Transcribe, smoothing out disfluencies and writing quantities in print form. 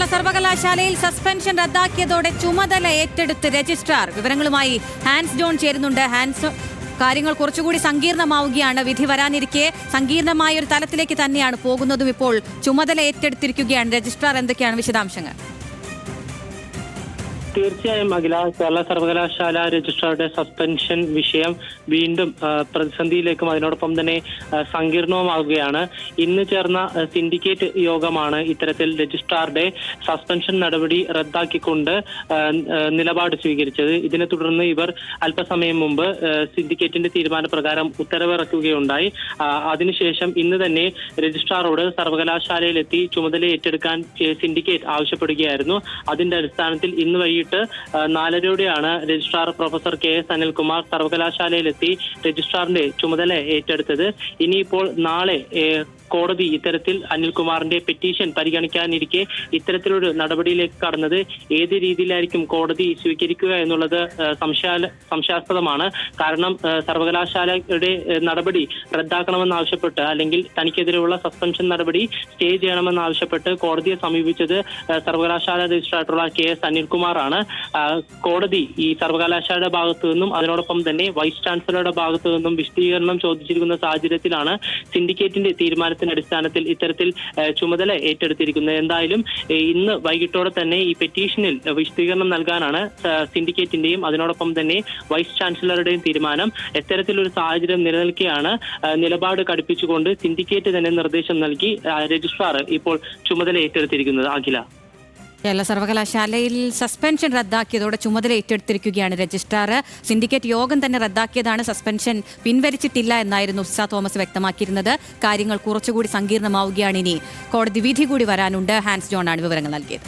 കേരള സർവകലാശാലയിൽ സസ്പെൻഷൻ റദ്ദാക്കിയതോടെ ചുമതല ഏറ്റെടുത്ത് രജിസ്ട്രാർ. വിവരങ്ങളുമായി ഹാൻസ് ജോൺ ചേരുന്നുണ്ട്. ഹാൻസ്, കാര്യങ്ങൾ കുറച്ചുകൂടി സങ്കീർണമാവുകയാണ്. വിധി വരാനിരിക്കെ സങ്കീർണമായ ഒരു തലത്തിലേക്ക് തന്നെയാണ് പോകുന്നതും. ഇപ്പോൾ ചുമതല ഏറ്റെടുത്തിരിക്കുകയാണ് രജിസ്ട്രാർ. എന്തൊക്കെയാണ് വിശദാംശങ്ങൾ? തീർച്ചയായും അഖില, കേരള സർവകലാശാല രജിസ്ട്രാറുടെ സസ്പെൻഷൻ വിഷയം വീണ്ടും പ്രതിസന്ധിയിലേക്കും അതിനോടൊപ്പം തന്നെ സങ്കീർണവുമാവുകയാണ്. ഇന്ന് ചേർന്ന സിൻഡിക്കേറ്റ് യോഗമാണ് ഇത്തരത്തിൽ രജിസ്ട്രാറുടെ സസ്പെൻഷൻ നടപടി റദ്ദാക്കിക്കൊണ്ട് നിലപാട് സ്വീകരിച്ചത്. ഇതിനെ തുടർന്ന് ഇവർ അല്പസമയം മുമ്പ് സിൻഡിക്കേറ്റിന്റെ തീരുമാനപ്രകാരം ഉത്തരവിറക്കുകയുണ്ടായി. അതിനുശേഷം ഇന്ന് തന്നെ രജിസ്ട്രാറോട് സർവകലാശാലയിലെത്തി ചുമതല ഏറ്റെടുക്കാൻ സിൻഡിക്കേറ്റ് ആവശ്യപ്പെടുകയായിരുന്നു. അതിന്റെ അടിസ്ഥാനത്തിൽ ഇന്ന് വൈകിട്ട് 4:30 രജിസ്ട്രാർ പ്രൊഫസർ KS അനിൽകുമാർ സർവകലാശാലയിലെത്തി രജിസ്ട്രാറിന്റെ ചുമതല ഏറ്റെടുത്തത്. ഇനിയിപ്പോൾ നാളെ കോടതി ഇത്തരത്തിൽ അനിൽകുമാറിന്റെ പെറ്റീഷൻ പരിഗണിക്കാനിരിക്കെ ഇത്തരത്തിലൊരു നടപടിയിലേക്ക് കടന്നത് ഏത് രീതിയിലായിരിക്കും കോടതി സ്വീകരിക്കുക എന്നുള്ളത് സംശയാസ്പദമാണ്. കാരണം സർവകലാശാലയുടെ നടപടി റദ്ദാക്കണമെന്നാവശ്യപ്പെട്ട് അല്ലെങ്കിൽ തനിക്കെതിരെയുള്ള സസ്പെൻഷൻ നടപടി സ്റ്റേ ചെയ്യണമെന്നാവശ്യപ്പെട്ട് കോടതിയെ സമീപിച്ചത് സർവകലാശാല രജിസ്ട്രാറായിട്ടുള്ള KS അനിൽകുമാറാണ്. കോടതി ഈ സർവകലാശാലയുടെ ഭാഗത്തു നിന്നും അതിനോടൊപ്പം തന്നെ വൈസ് ചാൻസലറുടെ ഭാഗത്തു നിന്നും വിശദീകരണം ചോദിച്ചിരിക്കുന്ന സാഹചര്യത്തിലാണ് സിൻഡിക്കേറ്റിന്റെ തീരുമാനത്തിന്റെ അടിസ്ഥാനത്തിൽ ഇത്തരത്തിൽ ചുമതല ഏറ്റെടുത്തിരിക്കുന്നത്. എന്തായാലും ഇന്ന് വൈകിട്ടോടെ തന്നെ ഈ പെറ്റീഷനിൽ വിശദീകരണം നൽകാനാണ് സിൻഡിക്കേറ്റിന്റെയും അതിനോടൊപ്പം തന്നെ വൈസ് ചാൻസലറുടെയും തീരുമാനം. ഇത്തരത്തിലൊരു സാഹചര്യം നിലനിൽക്കെയാണ് നിലപാട് കടുപ്പിച്ചുകൊണ്ട് സിൻഡിക്കേറ്റ് തന്നെ നിർദ്ദേശം നൽകി രജിസ്ട്രാർ ഇപ്പോൾ ചുമതല ഏറ്റെടുത്തിരിക്കുന്നത്. അഖില, കേരള സർവകലാശാലയിൽ സസ്പെൻഷൻ റദ്ദാക്കിയതോടെ ചുമതല ഏറ്റെടുത്തിരിക്കുകയാണ് രജിസ്ട്രാർ. സിൻഡിക്കേറ്റ് യോഗം തന്നെ റദ്ദാക്കിയതാണ്, സസ്പെൻഷൻ പിൻവലിച്ചിട്ടില്ല എന്നായിരുന്നു ഉസ്സ തോമസ് വ്യക്തമാക്കിയിരുന്നത്. കാര്യങ്ങൾ കുറച്ചുകൂടി സങ്കീർണമാവുകയാണ്. ഇനി കോടതി വിധി കൂടി വരാനുണ്ട്. ഹാൻസ് ജോൺ ആണ് വിവരങ്ങൾ നൽകിയത്.